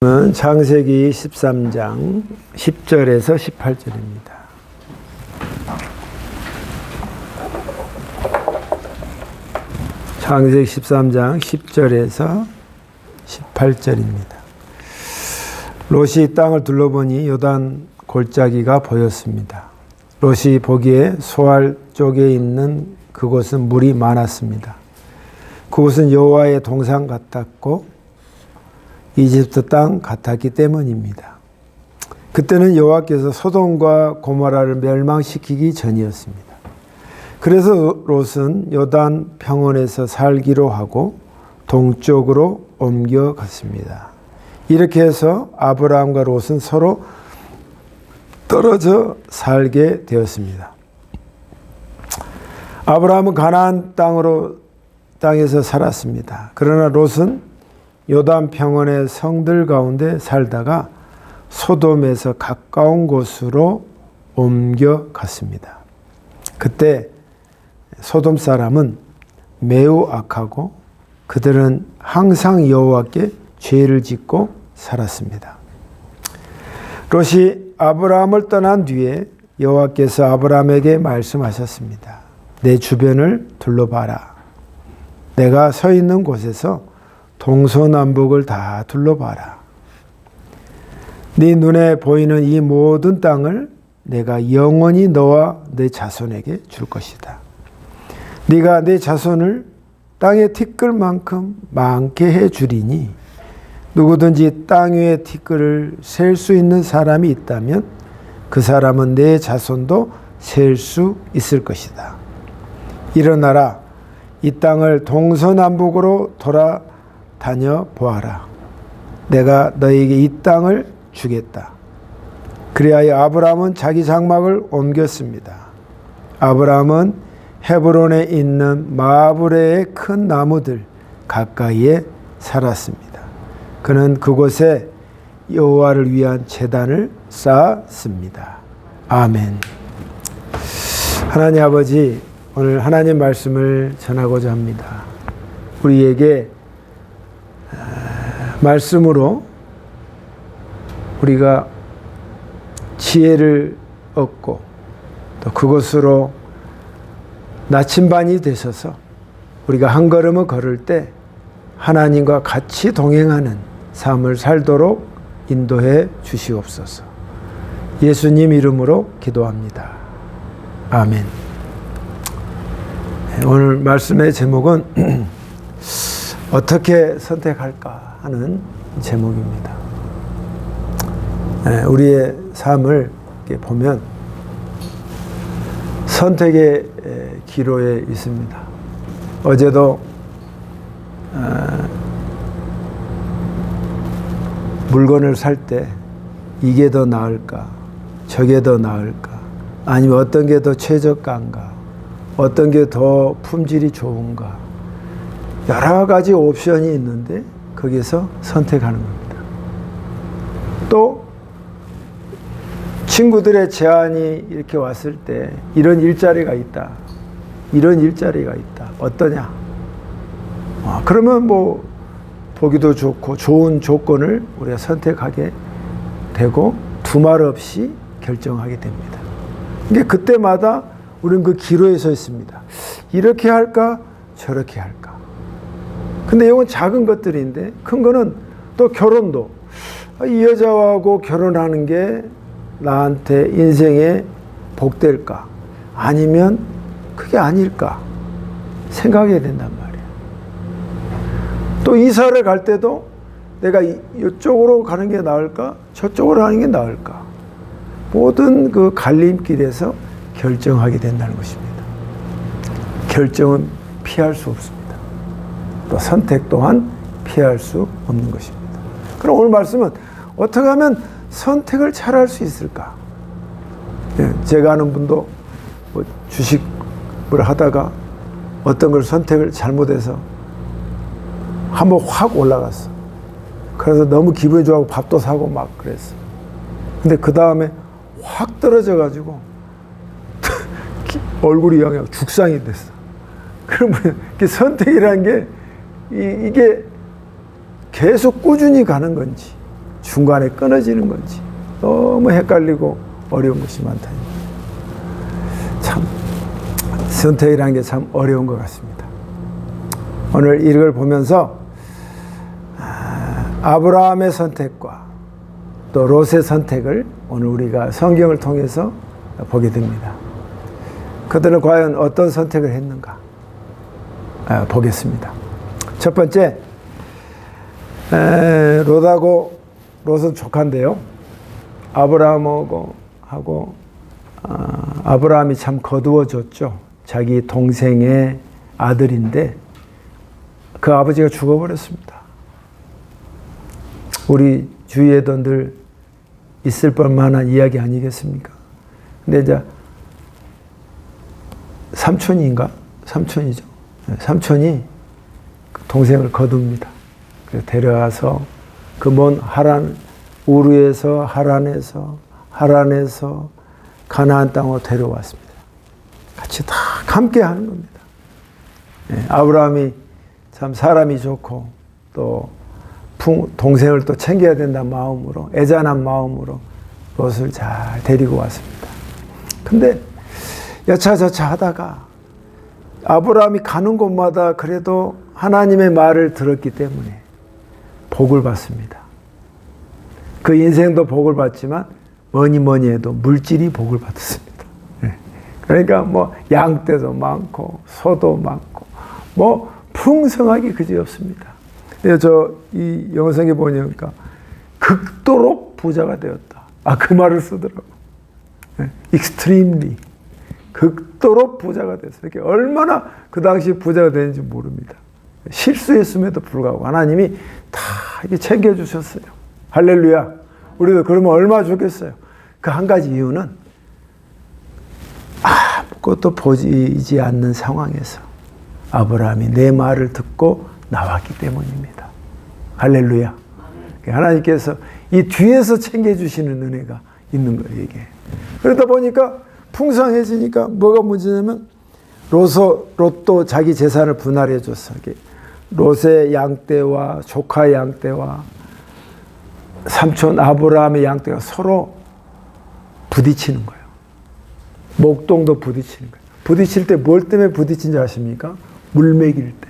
창세기 13장 10절에서 18절입니다. 창세기 13장 10절에서 18절입니다. 롯이 땅을 둘러보니 요단 골짜기가 보였습니다. 롯이 보기에 소알 쪽에 있는 그곳은 물이 많았습니다. 그곳은 여호와의 동산 같았고 이집트 땅 같았기 때문입니다. 그때는 여호와께서 소돔과 고모라를 멸망시키기 전이었습니다. 그래서 롯은 요단 평원에서 살기로 하고 동쪽으로 옮겨갔습니다. 이렇게 해서 아브라함과 롯은 서로 떨어져 살게 되었습니다. 아브라함은 가나안 땅에서 살았습니다. 그러나 롯은 요단 평원의 성들 가운데 살다가 소돔에서 가까운 곳으로 옮겨갔습니다. 그때 소돔 사람은 매우 악하고 그들은 항상 여호와께 죄를 짓고 살았습니다. 롯이 아브라함을 떠난 뒤에 여호와께서 아브라함에게 말씀하셨습니다. 내 주변을 둘러봐라. 내가 서 있는 곳에서 동서남북을 다 둘러봐라. 네 눈에 보이는 이 모든 땅을 내가 영원히 너와 네 자손에게 줄 것이다. 네가 네 자손을 땅의 티끌만큼 많게 해 주리니 누구든지 땅 위의 티끌을 셀 수 있는 사람이 있다면 그 사람은 네 자손도 셀 수 있을 것이다. 일어나라. 이 땅을 동서남북으로 돌아다녀 보아라. 내가 너에게 이 땅을 주겠다. 그리하여 아브라함은 자기 장막을 옮겼습니다. 아브라함은 헤브론에 있는 마브레의 큰 나무들 가까이에 살았습니다. 그는 그곳에 여호와를 위한 제단을 쌓았습니다. 아멘. 하나님 아버지, 오늘 하나님 말씀을 전하고자 합니다. 우리에게 말씀으로 우리가 지혜를 얻고 또 그것으로 나침반이 되셔서 우리가 한 걸음을 걸을 때 하나님과 같이 동행하는 삶을 살도록 인도해 주시옵소서. 예수님 이름으로 기도합니다. 아멘. 오늘 말씀의 제목은 어떻게 선택할까 하는 제목입니다. 우리의 삶을 보면 선택의 기로에 있습니다. 어제도 물건을 살 때 이게 더 나을까, 저게 더 나을까, 아니면 어떤 게 더 최저가인가, 어떤 게 더 품질이 좋은가, 여러 가지 옵션이 있는데 거기서 선택하는 겁니다. 또 친구들의 제안이 이렇게 왔을 때 이런 일자리가 있다, 이런 일자리가 있다, 어떠냐? 그러면 뭐 보기도 좋고 좋은 조건을 우리가 선택하게 되고 두말 없이 결정하게 됩니다. 그러니까 그때마다 우리는 그 기로에 서 있습니다. 이렇게 할까, 저렇게 할까. 근데 이건 작은 것들인데 큰 거는 또 결혼도 이 여자하고 결혼하는 게 나한테 인생에 복될까, 아니면 그게 아닐까 생각해야 된단 말이에요. 또 이사를 갈 때도 내가 이쪽으로 가는 게 나을까, 저쪽으로 가는 게 나을까, 모든 그 갈림길에서 결정하게 된다는 것입니다. 결정은 피할 수 없습니다. 또 선택 또한 피할 수 없는 것입니다. 그럼 오늘 말씀은 어떻게 하면 선택을 잘할 수 있을까? 제가 아는 분도 주식을 하다가 어떤 걸 선택을 잘못해서 한번 확 올라갔어. 그래서 너무 기분이 좋아하고 밥도 사고 막 그랬어. 근데 그 다음에 확 떨어져가지고 얼굴이 그냥 죽상이 됐어. 그러면 선택이라는 게 이게 계속 꾸준히 가는 건지 중간에 끊어지는 건지 너무 헷갈리고 어려운 것이 많다. 참 선택이라는 게 참 어려운 것 같습니다. 오늘 이걸 보면서 아브라함의 선택과 또 롯의 선택을 오늘 우리가 성경을 통해서 보게 됩니다. 그들은 과연 어떤 선택을 했는가 보겠습니다. 첫 번째, 롯은 조카인데요. 아브라함하고 아브라함이 참 거두어줬죠. 자기 동생의 아들인데 그 아버지가 죽어버렸습니다. 우리 주위에도 늘 있을 뻔만한 이야기 아니겠습니까? 근데 이제 삼촌인가? 삼촌이죠. 삼촌이 동생을 거둡니다. 그래서 데려와서 그 먼 우르에서 하란에서 가나안 땅으로 데려왔습니다. 같이 다 함께 하는 겁니다. 아브라함이 참 사람이 좋고 또 동생을 또 챙겨야 된다는 마음으로, 애잔한 마음으로 롯을 잘 데리고 왔습니다. 근데 여차저차 하다가 아브라함이 가는 곳마다 그래도 하나님의 말을 들었기 때문에 복을 받습니다. 그 인생도 복을 받지만 뭐니 해도 물질이 복을 받았습니다. 그러니까 뭐 양떼도 많고 소도 많고 뭐 풍성하기 그지없습니다. 이 영성에 보니까 극도로 부자가 되었다. 그 말을 쓰더라고. extremely. 극도로 부자가 됐어요. 이렇게 얼마나 그 당시 부자가 되는지 모릅니다. 실수했음에도 불구하고 하나님이 다 이렇게 챙겨주셨어요. 할렐루야. 우리도 그러면 얼마나 좋겠어요. 그 한 가지 이유는 아무것도 보이지 않는 상황에서 아브라함이 내 말을 듣고 나왔기 때문입니다. 할렐루야. 하나님께서 이 뒤에서 챙겨주시는 은혜가 있는 거예요, 이게. 그러다 보니까 풍성해지니까 뭐가 문제냐면 롯도 자기 재산을 분할해 줬어. 롯의 양떼와 조카의 양떼와 삼촌 아브라함의 양떼가 서로 부딪히는 거예요. 목동도 부딪히는 거예요. 부딪힐 때 뭘 때문에 부딪힌지 아십니까? 물 먹일 때.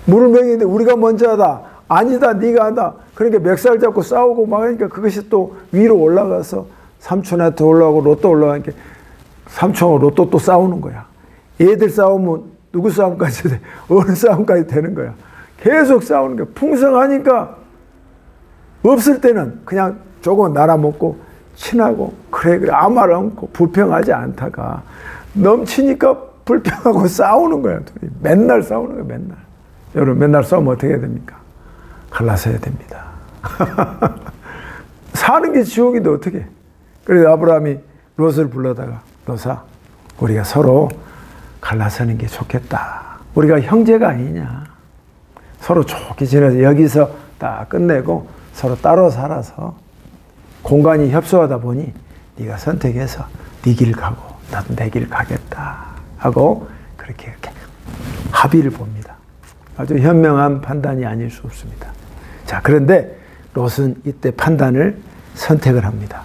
물을 먹이는데 우리가 먼저 하다. 아니다, 네가 하다. 그러니까 멱살 잡고 싸우고 막 하니까 그것이 또 위로 올라가서 삼촌한테 올라가고 롯도 올라가니까 삼촌하고 롯도 또 싸우는 거야. 얘들 싸우면 누구 싸움까지 돼? 어느 싸움까지 되는 거야. 계속 싸우는 거야. 풍성하니까 없을 때는 그냥 조금 날아먹고 친하고 그래 아무 말 없고 불평하지 않다가 넘치니까 불평하고 싸우는 거야. 맨날 싸우는 거야. 맨날. 여러분 맨날 싸우면 어떻게 해야 됩니까? 갈라서야 됩니다. 사는 게 지옥인데 어떻게 해? 그래서 아브라함이 롯을 불러다가 롯아 우리가 서로 갈라서는 게 좋겠다. 우리가 형제가 아니냐. 서로 좋게 지내서 여기서 딱 끝내고 서로 따로 살아서 공간이 협소하다 보니 네가 선택해서 네 길 가고 나도 내 길 가겠다 하고 그렇게 합의를 봅니다. 아주 현명한 판단이 아닐 수 없습니다. 자, 그런데 롯은 이때 판단을 선택을 합니다.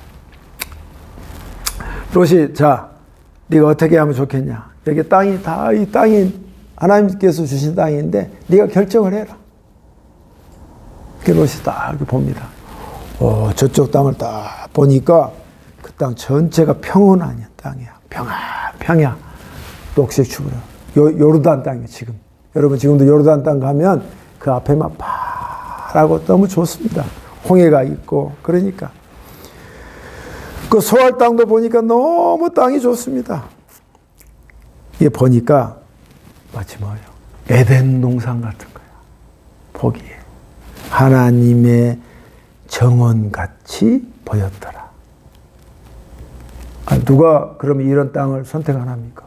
롯이 자, 네가 어떻게 하면 좋겠냐? 여기 땅이 다 이 땅이 하나님께서 주신 땅인데 네가 결정을 해라. 롯이 딱 이렇게 봅니다. 저쪽 땅을 딱 보니까 그 땅 전체가 평온한 땅이야. 평야. 녹색추구려. 요르단 땅이에요, 지금. 여러분 지금도 요르단 땅 가면 그 앞에만 파랗고 너무 좋습니다. 홍해가 있고 그러니까. 그 소알 땅도 보니까 너무 땅이 좋습니다. 이게 보니까 마치 뭐예요? 에덴 동산 같은 거야. 보기에. 하나님의 정원같이 보였더라. 누가 그러면 이런 땅을 선택 안 합니까?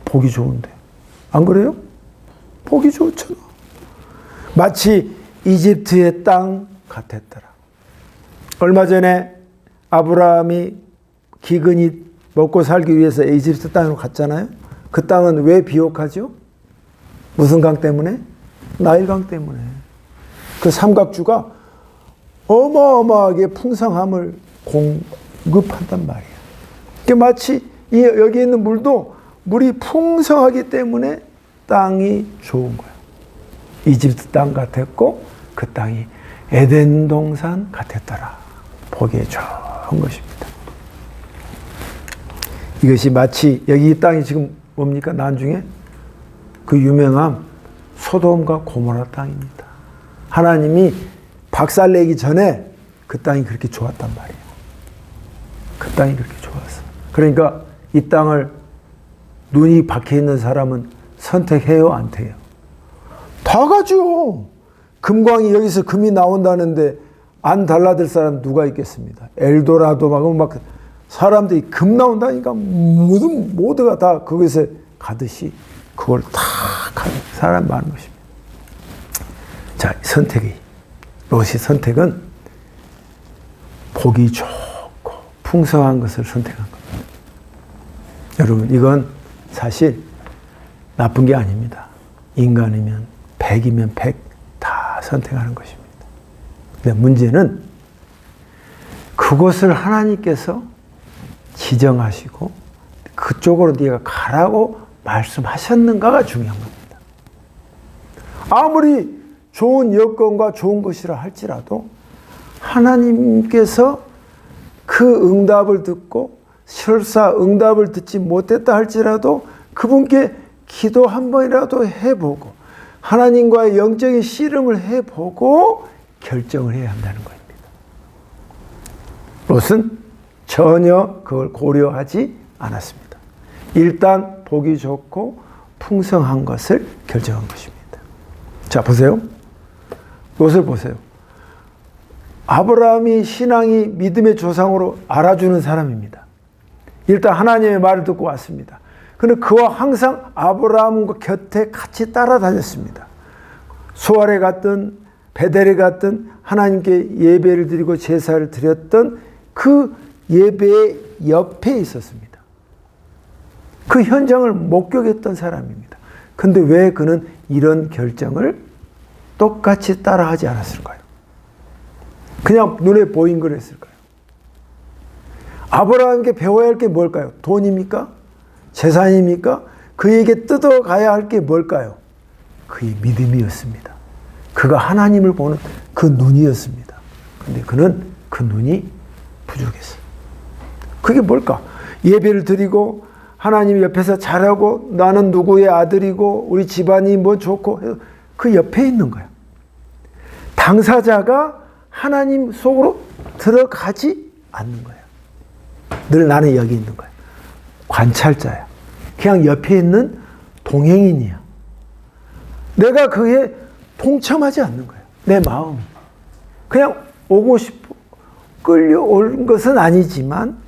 보기 좋은데. 안 그래요? 보기 좋잖아. 마치 이집트의 땅 같았더라. 얼마 전에 아브라함이 기근이 먹고 살기 위해서 이집트 땅으로 갔잖아요. 그 땅은 왜 비옥하죠? 무슨 강 때문에? 나일강 때문에. 그 삼각주가 어마어마하게 풍성함을 공급한단 말이야. 이게 마치 여기 있는 물이 풍성하기 때문에 땅이 좋은 거야. 이집트 땅 같았고 그 땅이 에덴 동산 같았더라. 보기에 좋은 것입니다. 이것이 마치 여기 이 땅이 지금 뭡니까? 나중에 그 유명한 소돔과 고모라 땅입니다. 하나님이 박살내기 전에 그 땅이 그렇게 좋았단 말이에요. 그 땅이 그렇게 좋았어. 그러니까 이 땅을 눈이 박혀 있는 사람은 선택해요, 안 돼요? 다 가죠. 금광이 여기서 금이 나온다는데 안 달라들 사람 누가 있겠습니까? 엘도라도 막 사람들이 금 나온다니까 모두가 다 거기서 가듯이 그걸 다 가는 사람 많은 것입니다. 자, 롯의 선택은 보기 좋고 풍성한 것을 선택한 겁니다. 여러분, 이건 사실 나쁜 게 아닙니다. 인간이면 100이면 100 다 선택하는 것입니다. 근데 문제는 그것을 하나님께서 지정하시고 그쪽으로 네가 가라고 말씀하셨는가가 중요한 겁니다. 아무리 좋은 여건과 좋은 것이라 할지라도 하나님께서 그 응답을 듣고 설사 응답을 듣지 못했다 할지라도 그분께 기도 한 번이라도 해보고 하나님과의 영적인 씨름을 해보고 결정을 해야 한다는 겁니다. 롯은 전혀 그걸 고려하지 않았습니다. 일단 보기 좋고 풍성한 것을 결정한 것입니다. 자, 보세요. 롯을 보세요. 아브라함이 신앙이 믿음의 조상으로 알아주는 사람입니다. 일단 하나님의 말을 듣고 왔습니다. 그런데 그와 항상 아브라함과 곁에 같이 따라다녔습니다. 소알에 갔든 베델에 갔든 하나님께 예배를 드리고 제사를 드렸던 그 예배의 옆에 있었습니다. 그 현장을 목격했던 사람입니다. 그런데 왜 그는 이런 결정을 똑같이 따라하지 않았을까요? 그냥 눈에 보인 걸 했을까요? 아브라함께 배워야 할 게 뭘까요? 돈입니까? 재산입니까? 그에게 뜯어가야 할 게 뭘까요? 그의 믿음이었습니다. 그가 하나님을 보는 그 눈이었습니다. 그런데 그는 그 눈이 부족했어요. 그게 뭘까? 예배를 드리고 하나님 옆에서 잘하고 나는 누구의 아들이고 우리 집안이 뭐 좋고 그 옆에 있는 거야. 당사자가 하나님 속으로 들어가지 않는 거야. 늘 나는 여기 있는 거야. 관찰자야. 그냥 옆에 있는 동행인이야. 내가 그에 동참하지 않는 거야. 내 마음. 그냥 오고 싶어 끌려온 것은 아니지만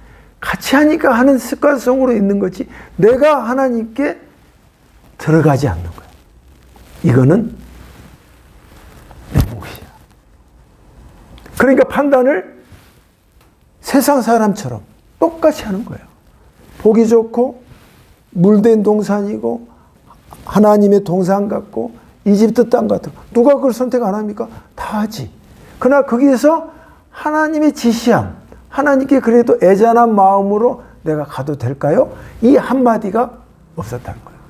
같이 하니까 하는 습관성으로 있는 거지 내가 하나님께 들어가지 않는 거야. 이거는 내 몫이야. 그러니까 판단을 세상 사람처럼 똑같이 하는 거예요. 보기 좋고 물된 동산이고 하나님의 동산 같고 이집트 땅 같은 누가 그걸 선택 안 합니까? 다 하지. 그러나 거기에서 하나님의 지시함, 하나님께 그래도 애잔한 마음으로 내가 가도 될까요? 이 한마디가 없었다는 거예요.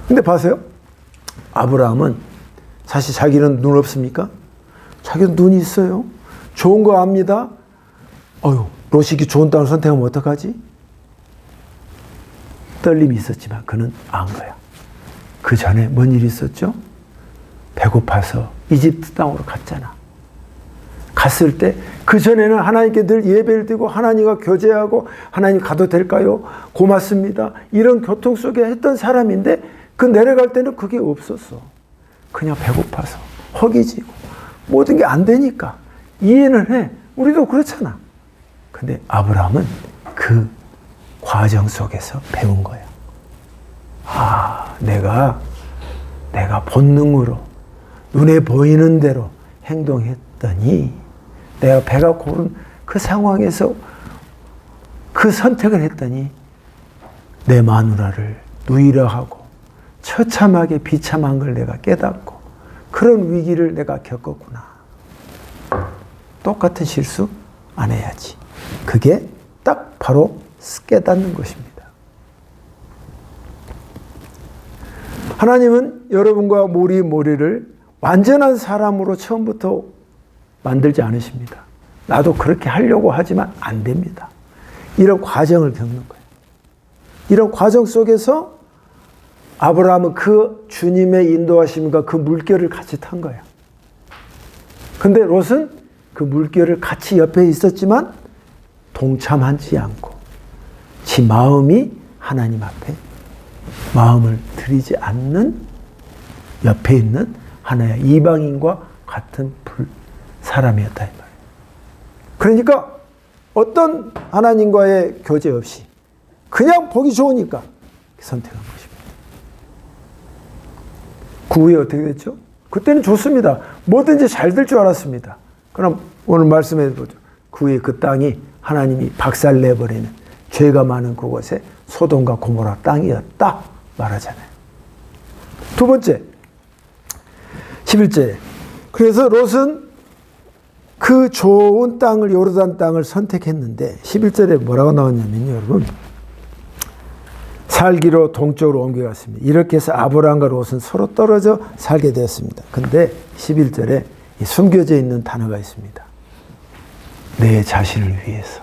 근데 봐세요. 아브라함은 사실 자기는 눈 없습니까? 자기는 눈이 있어요. 좋은 거 압니다. 롯이 좋은 땅을 선택하면 어떡하지? 떨림이 있었지만 그는 안 거야. 그 전에 뭔 일이 있었죠? 배고파서 이집트 땅으로 갔잖아. 갔을 때 그 전에는 하나님께 늘 예배를 드리고 하나님과 교제하고 하나님 가도 될까요? 고맙습니다. 이런 교통 속에 했던 사람인데 그 내려갈 때는 그게 없었어. 그냥 배고파서 허기지고 모든 게 안 되니까 이해는 해. 우리도 그렇잖아. 근데 아브라함은 그 과정 속에서 배운 거야. 내가 본능으로 눈에 보이는 대로 행동했더니 내가 배가 고른 그 상황에서 그 선택을 했더니 내 마누라를 누이려 하고 처참하게 비참한 걸 내가 깨닫고 그런 위기를 내가 겪었구나. 똑같은 실수 안 해야지. 그게 딱 바로 깨닫는 것입니다. 하나님은 여러분과 모리를 완전한 사람으로 처음부터 만들지 않으십니다. 나도 그렇게 하려고 하지만 안 됩니다. 이런 과정을 겪는 거예요. 이런 과정 속에서 아브라함은 그 주님의 인도하심과 그 물결을 같이 탄 거예요. 근데 롯은 그 물결을 같이 옆에 있었지만 동참하지 않고 지 마음이 하나님 앞에 마음을 들이지 않는 옆에 있는 하나의 이방인과 같은 사람이었다 이 말이에요. 그러니까 어떤 하나님과의 교제 없이 그냥 보기 좋으니까 선택한 것입니다. 그 후에 어떻게 됐죠? 그때는 좋습니다. 뭐든지 잘 될 줄 알았습니다. 그럼 오늘 말씀해 보죠. 그 후에 그 땅이 하나님이 박살내버리는 죄가 많은 그곳에 소돔과 고모라 땅이었다 말하잖아요. 두 번째 11절에 그래서 롯은 그 좋은 땅을 요르단 땅을 선택했는데 11절에 뭐라고 나왔냐면요. 여러분 살기로 동쪽으로 옮겨갔습니다. 이렇게 해서 아브라함과 롯은 서로 떨어져 살게 되었습니다. 근데 11절에 숨겨져 있는 단어가 있습니다. 내 자신을 위해서.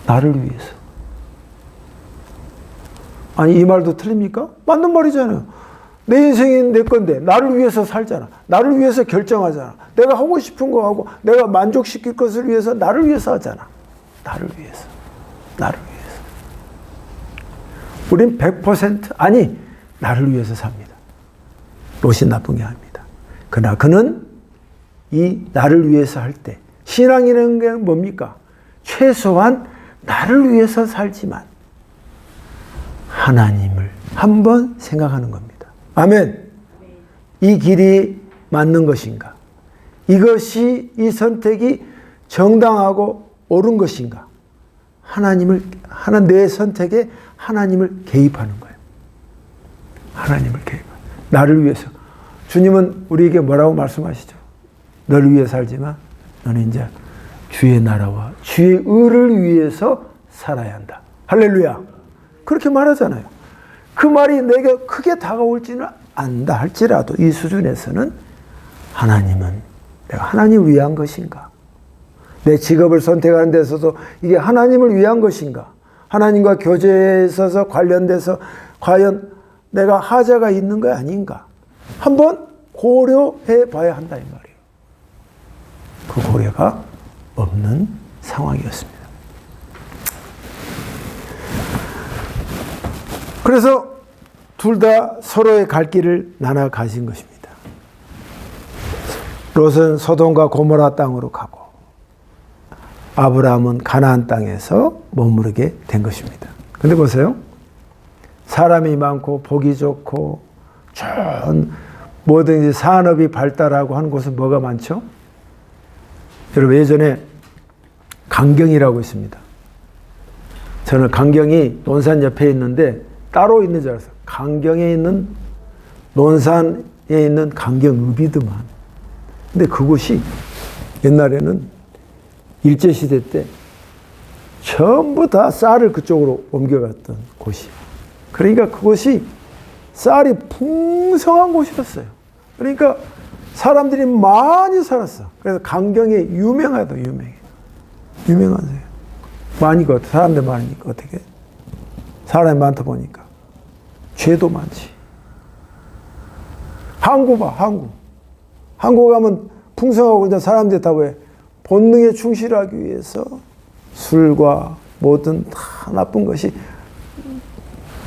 나를 위해서. 아니 이 말도 틀립니까? 맞는 말이잖아요. 내 인생이 내 건데 나를 위해서 살잖아. 나를 위해서 결정하잖아. 내가 하고 싶은 거 하고 내가 만족시킬 것을 위해서 나를 위해서 하잖아. 나를 위해서. 나를 위해서. 우린 100% 아니 나를 위해서 삽니다. 롯이 나쁜 게 아닙니다. 그러나 그는 이 나를 위해서 할 때 신앙이라는 게 뭡니까? 최소한 나를 위해서 살지만 하나님을 한번 생각하는 겁니다. 아멘. 이 길이 맞는 것인가? 이것이 이 선택이 정당하고 옳은 것인가? 내 선택에 하나님을 개입하는 거예요. 하나님을 개입. 나를 위해서. 주님은 우리에게 뭐라고 말씀하시죠? 너를 위해 살지만 너는 이제 주의 나라와 주의 의를 위해서 살아야 한다. 할렐루야. 그렇게 말하잖아요. 그 말이 내게 크게 다가올지는 않다 할지라도 이 수준에서는 하나님은 내가 하나님을 위한 것인가? 내 직업을 선택하는 데서도 이게 하나님을 위한 것인가? 하나님과 교제에 있어서 관련돼서 과연 내가 하자가 있는 거 아닌가? 한번 고려해 봐야 한다 이 말이에요. 그 고려가 없는 상황이었습니다. 그래서 둘 다 서로의 갈 길을 나눠 가신 것입니다. 롯은 소돔과 고모라 땅으로 가고 아브라함은 가나안 땅에서 머무르게 된 것입니다. 근데 보세요. 사람이 많고 보기 좋고 좋은 뭐든지 산업이 발달하고 하는 곳은 뭐가 많죠? 여러분 예전에 강경이라고 있습니다. 저는 강경이 논산 옆에 있는데 따로 있는 줄 알았어요. 강경에 있는 논산에 있는 강경읍이더만. 근데 그곳이 옛날에는 일제시대 때 전부 다 쌀을 그쪽으로 옮겨갔던 곳이에요. 그러니까 그곳이 쌀이 풍성한 곳이었어요. 그러니까 사람들이 많이 살았어. 그래서 강경에 유명하다, 유명하세요. 많으니까, 사람들 많으니까 어떻게? 사람이 많다 보니까. 죄도 많지. 한국 봐, 한국. 한국 가면 풍성하고 이제 사람들이 다 왜? 본능에 충실하기 위해서 술과 모든 다 나쁜 것이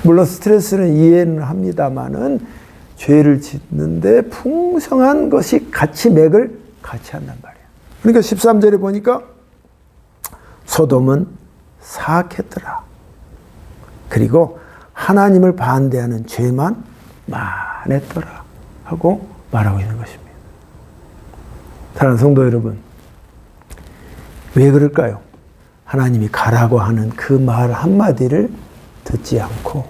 물론 스트레스는 이해는 합니다만은 죄를 짓는데 풍성한 것이 같이 맥을 같이 한단 말이에요. 그러니까 13절에 보니까 소돔은 사악했더라. 그리고 하나님을 반대하는 죄만 많았더라 하고 말하고 있는 것입니다. 사랑하는 성도 여러분, 왜 그럴까요? 하나님이 가라고 하는 그 말 한마디를 듣지 않고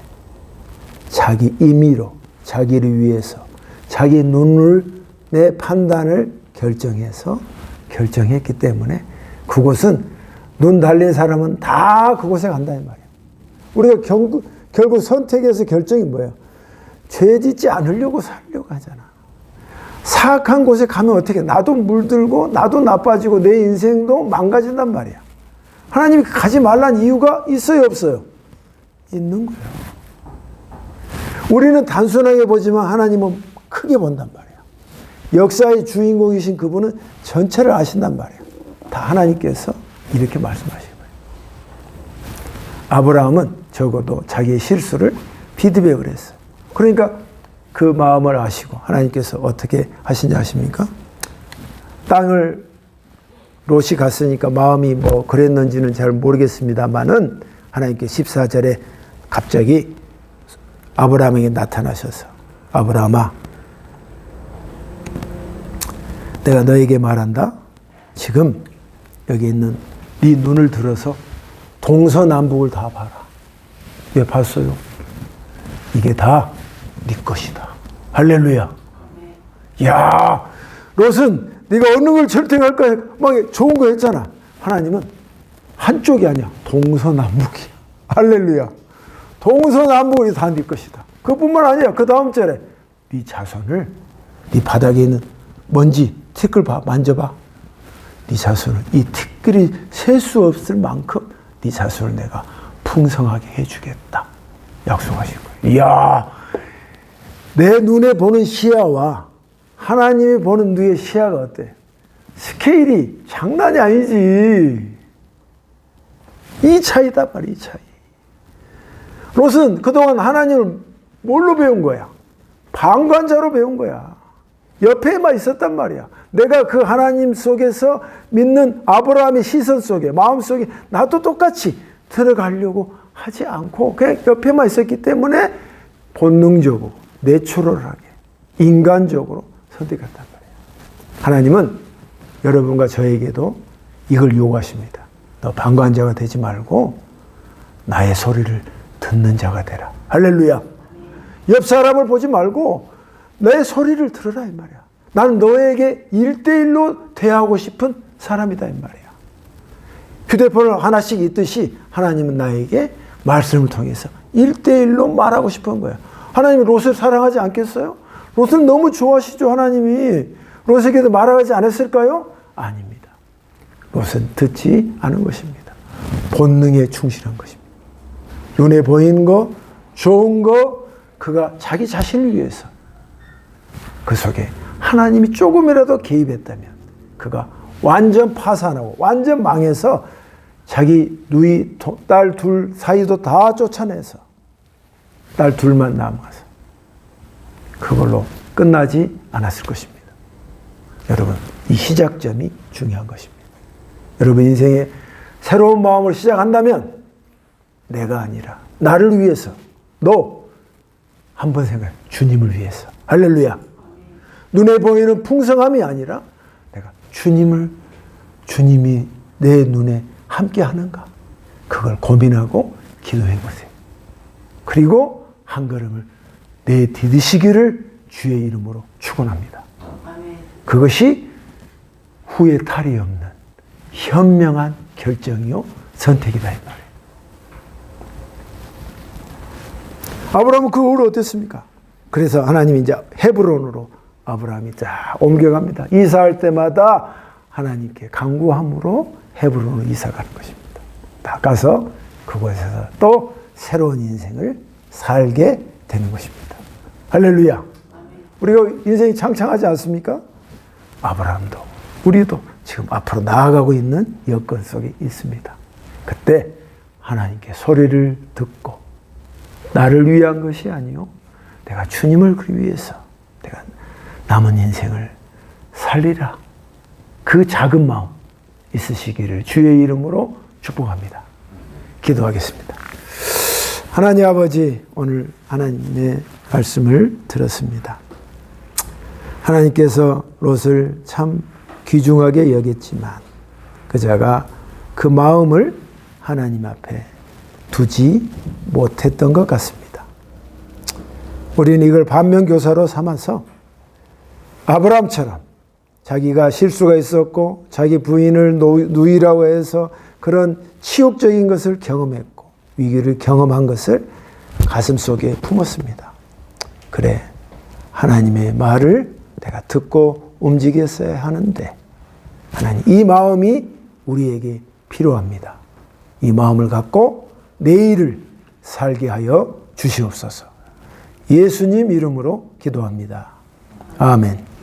자기 임의로 자기를 위해서 자기 눈을 내 판단을 결정했기 때문에 그곳은 눈 달린 사람은 다 그곳에 간다는 말이에요. 우리가 결국 선택에서 결정이 뭐예요? 죄 짓지 않으려고 살려고 하잖아. 사악한 곳에 가면 어떻게, 나도 물들고 나도 나빠지고 내 인생도 망가진단 말이야. 하나님이 가지 말란 이유가 있어요, 없어요? 있는 거예요. 우리는 단순하게 보지만 하나님은 크게 본단 말이야. 역사의 주인공이신 그분은 전체를 아신단 말이에요. 다 하나님께서 이렇게 말씀하신 거예요. 아브라함은 적어도 자기의 실수를 피드백을 했어요. 그러니까 그 마음을 아시고 하나님께서 어떻게 하신지 아십니까? 땅을 롯이 갔으니까 마음이 뭐 그랬는지는 잘 모르겠습니다만은 하나님께 14절에 갑자기 아브라함에게 나타나셔서, 아브라함아, 내가 너에게 말한다. 지금 여기 있는 네 눈을 들어서 동서남북을 다 봐라. 왜 봤어요? 이게 다 네 것이다. 할렐루야. 야, 롯은 네가 어느 걸 절대할 거야? 막 좋은 거 했잖아. 하나님은 한쪽이 아니야. 동서남북이야. 할렐루야. 동서남북이 다 네 것이다. 그뿐만 아니야. 그 다음 절에 네 자손을, 네 바닥에 있는 먼지 티끌 봐, 만져봐. 네 자손을, 이 티끌이 셀 수 없을 만큼 네 자손을 내가 풍성하게 해주겠다. 약속하신 거예요. 이야, 내 눈에 보는 시야와 하나님이 보는 눈의 시야가 어때? 스케일이 장난이 아니지. 이 차이다 말이야, 이 차이. 롯은 그동안 하나님을 뭘로 배운 거야? 방관자로 배운 거야. 옆에만 있었단 말이야. 내가 그 하나님 속에서 믿는 아브라함의 시선 속에, 마음 속에 나도 똑같이 들어가려고 하지 않고 그냥 옆에만 있었기 때문에 본능적으로, 내추럴하게, 인간적으로 선택했단 말이에요. 하나님은 여러분과 저에게도 이걸 요구하십니다. 너 방관자가 되지 말고 나의 소리를 듣는 자가 되라. 할렐루야. 옆 사람을 보지 말고 내 소리를 들으라 이 말이야. 나는 너에게 1대1로 대하고 싶은 사람이다 이 말이야. 휴대폰을 하나씩 있듯이 하나님은 나에게 말씀을 통해서 1대1로 말하고 싶은 거야. 하나님이 롯을 사랑하지 않겠어요? 롯을 너무 좋아하시죠. 하나님이 롯에게도 말하지 않았을까요? 아닙니다. 롯은 듣지 않은 것입니다. 본능에 충실한 것입니다. 눈에 보이는 거, 좋은 거, 그가 자기 자신을 위해서 그 속에 하나님이 조금이라도 개입했다면 그가 완전 파산하고 완전 망해서 자기 누이 딸 둘 사이도 다 쫓아내서 딸 둘만 남아서 그걸로 끝나지 않았을 것입니다. 여러분, 이 시작점이 중요한 것입니다. 여러분 인생에 새로운 마음을 시작한다면 내가 아니라 나를 위해서, 너 한번 생각해. 주님을 위해서. 할렐루야. 눈에 보이는 풍성함이 아니라 내가 주님이 내 눈에 함께 하는가? 그걸 고민하고 기도해 보세요. 그리고 한 걸음을 내디디시기를 주의 이름으로 축원합니다. 그것이 후회 탈이 없는 현명한 결정이요 선택이다 이 말이에요. 아브라함은 그 후로 어땠습니까? 그래서 하나님이 이제 헤브론으로 아브라함이 쫙 옮겨갑니다. 이사할 때마다 하나님께 간구함으로 헤브론으로 이사가는 것입니다. 다 가서 그곳에서 또 새로운 인생을 살게 되는 것입니다. 할렐루야. 우리가 인생이 창창하지 않습니까? 아브라함도 우리도 지금 앞으로 나아가고 있는 여건 속에 있습니다. 그때 하나님께 소리를 듣고 나를 위한 것이 아니요 내가 주님을 위해서 내가 남은 인생을 살리라. 그 작은 마음 있으시기를 주의 이름으로 축복합니다. 기도하겠습니다. 하나님 아버지, 오늘 하나님의 말씀을 들었습니다. 하나님께서 롯을 참 귀중하게 여겼지만 그자가 그 마음을 하나님 앞에 두지 못했던 것 같습니다. 우리는 이걸 반면교사로 삼아서 아브라함처럼 자기가 실수가 있었고 자기 부인을 누이라고 해서 그런 치욕적인 것을 경험했고 위기를 경험한 것을 가슴속에 품었습니다. 그래, 하나님의 말을 내가 듣고 움직였어야 하는데 하나님, 이 마음이 우리에게 필요합니다. 이 마음을 갖고 내일을 살게 하여 주시옵소서. 예수님 이름으로 기도합니다. 아멘.